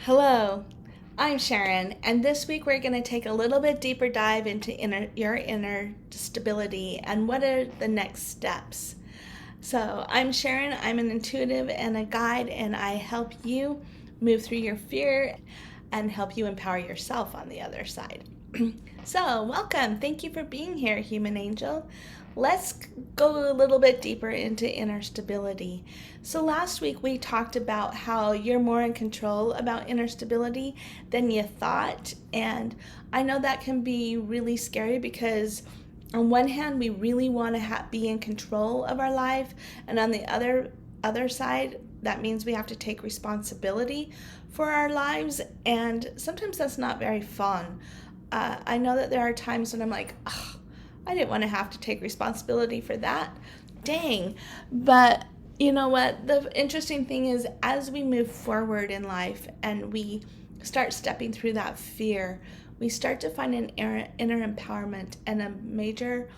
Hello, I'm Sharon, and this week we're going to take a little bit deeper dive into your inner stability and what are the next steps. So, I'm Sharon, I'm an intuitive and a guide, and I help you move through your fear and help you empower yourself on the other side. So, welcome. Thank you for being here, human angel. Let's go a little bit deeper into inner stability. So, last week we talked about how you're more in control about inner stability than you thought. And I know that can be really scary because, on one hand, we really want to be in control of our life, and on the other side, that means we have to take responsibility for our lives, and sometimes that's not very fun. I know that there are times when I'm like, oh, I didn't want to have to take responsibility for that. Dang. But you know what? The interesting thing is, as we move forward in life and we start stepping through that fear, we start to find an inner empowerment and a major,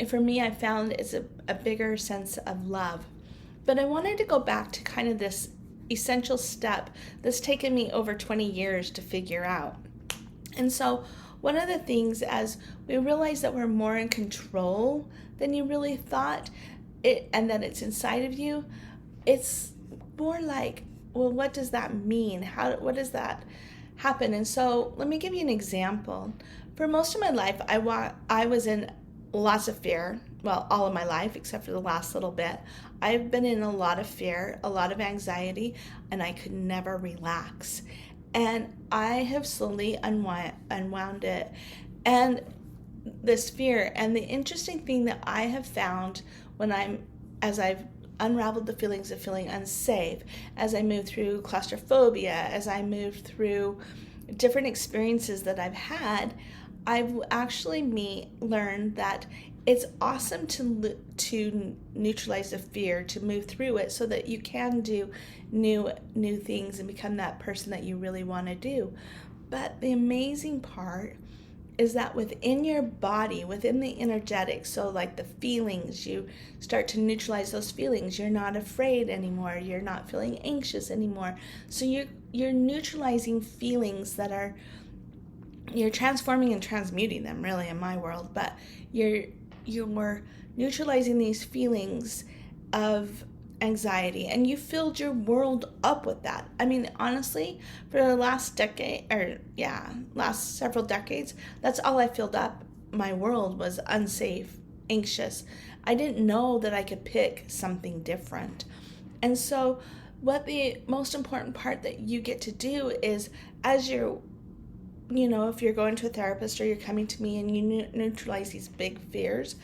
for me, I found it's a bigger sense of love. But I wanted to go back to kind of this essential step that's taken me over 20 years to figure out. And so, one of the things, as we realize that we're more in control than you really thought, and that it's inside of you, it's more like, well, what does that mean? What does that happen? And so, let me give you an example. For most of my life, I was in lots of fear. Well, all of my life, except for the last little bit. I've been in a lot of fear, a lot of anxiety, and I could never relax. And I have slowly unwound it. And this fear, and the interesting thing that I have found as I've unraveled the feelings of feeling unsafe, as I move through claustrophobia, as I move through different experiences that I've had, I've actually learned that it's awesome to neutralize the fear, to move through it, so that you can do new things and become that person that you really want to do. But the amazing part is that within your body, within the energetics, so like the feelings, you start to neutralize those feelings. You're not afraid anymore. You're not feeling anxious anymore. So you're neutralizing feelings that are, you're transforming and transmuting them, really, in my world. But you're neutralizing these feelings of anxiety, and you filled your world up with that. I mean, honestly, for the last several decades, that's all I filled up. My world was unsafe, anxious. I didn't know that I could pick something different. And so, what the most important part that you get to do is, as you're, if you're going to a therapist or you're coming to me and you neutralize these big fears,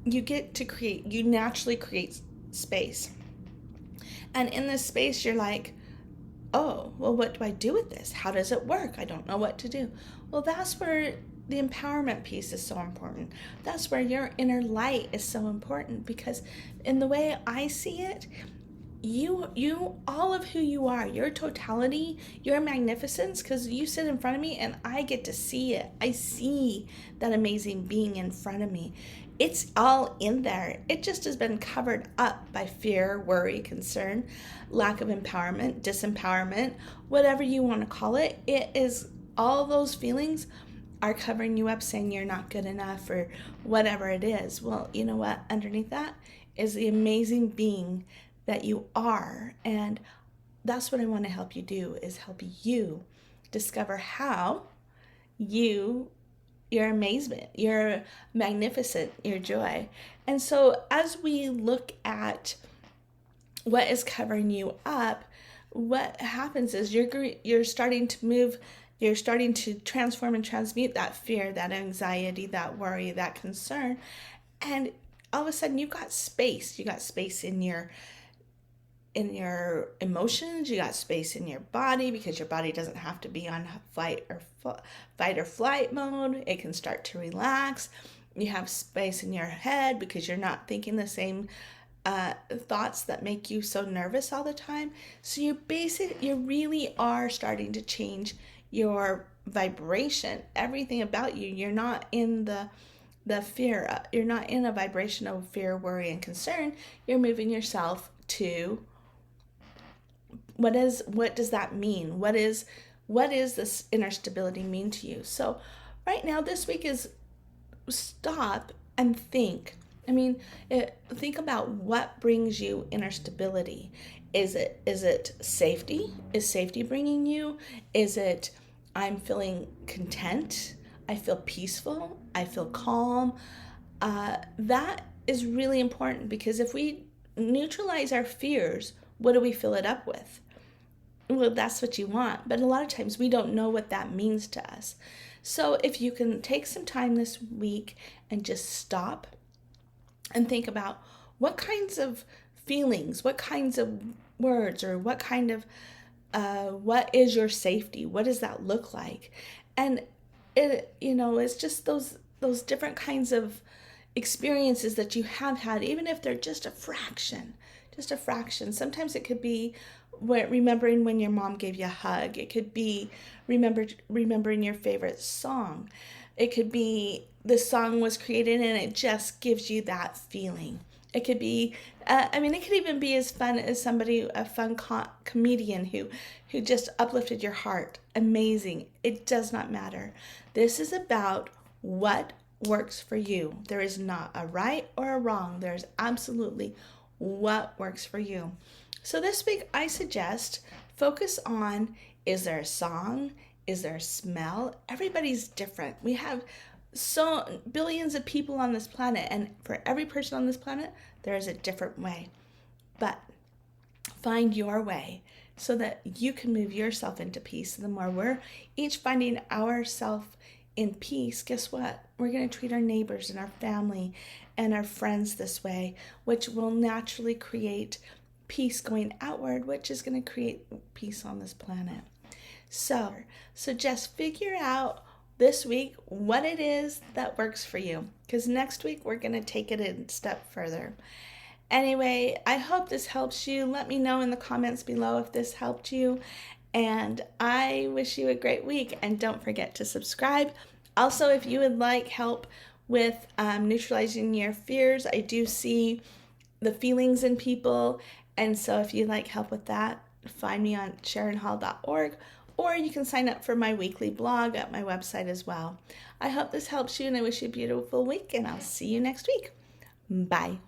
you naturally create space. And in this space, you're like, oh, well, what do I do with this? How does it work? I don't know what to do. Well, that's where the empowerment piece is so important. That's where your inner light is so important, because in the way I see it, you all of who you are, your totality, your magnificence, because you sit in front of me and I get to see it. I see that amazing being in front of me. It's all in there. It just has been covered up by fear, worry, concern, lack of empowerment, disempowerment, whatever you want to call it. It is, all those feelings are covering you up, saying you're not good enough or whatever it is. Well, you know what? Underneath that is the amazing being that you are. And that's what I want to help you do, is help you discover how your amazement, your magnificent, your joy. And so as we look at what is covering you up, what happens is you're starting to move, you're starting to transform and transmute that fear, that anxiety, that worry, that concern. And all of a sudden you've got space. You got space in your emotions, you got space in your body, because your body doesn't have to be on fight or flight mode. It can start to relax. You have space in your head because you're not thinking the same thoughts that make you so nervous all the time. So you really are starting to change your vibration, everything about you. You're not in the fear, you're not in a vibration of fear, worry, and concern. You're moving yourself to What does that mean? What is this inner stability mean to you? So right now, this week is stop and think. Think about what brings you inner stability. Is it safety? Is safety bringing you? Is it I'm feeling content? I feel peaceful. I feel calm. That is really important, because if we neutralize our fears, what do we fill it up with? Well, that's what you want, but a lot of times we don't know what that means to us. So if you can take some time this week and just stop and think about what kinds of feelings, what kinds of words, or what what is your safety? What does that look like? And it's just those different kinds of experiences that you have had, even if they're just a fraction. Sometimes it could be remembering when your mom gave you a hug. It could be remembering your favorite song. It could be the song was created and it just gives you that feeling. It could be, it could even be as fun as a fun comedian who just uplifted your heart. Amazing. It does not matter. This is about what works for you. There is not a right or a wrong. There's absolutely what works for you. So this week I suggest focus on, is there a song? Is there a smell? Everybody's different. We have so billions of people on this planet, and for every person on this planet, there is a different way. But find your way so that you can move yourself into peace. The more we're each finding ourselves in peace, guess what? We're going to treat our neighbors and our family and our friends this way, which will naturally create peace going outward, which is going to create peace on this planet. So just figure out this week what it is that works for you, because next week we're going to take it a step further. Anyway, I hope this helps you. Let me know in the comments below if this helped you, and I wish you a great week, and don't forget to subscribe. Also, if you would like help with neutralizing your fears, I do see the feelings in people, and so if you'd like help with that, find me on SharonHall.org, or you can sign up for my weekly blog at my website as well. I hope this helps you, and I wish you a beautiful week, and I'll see you next week. Bye.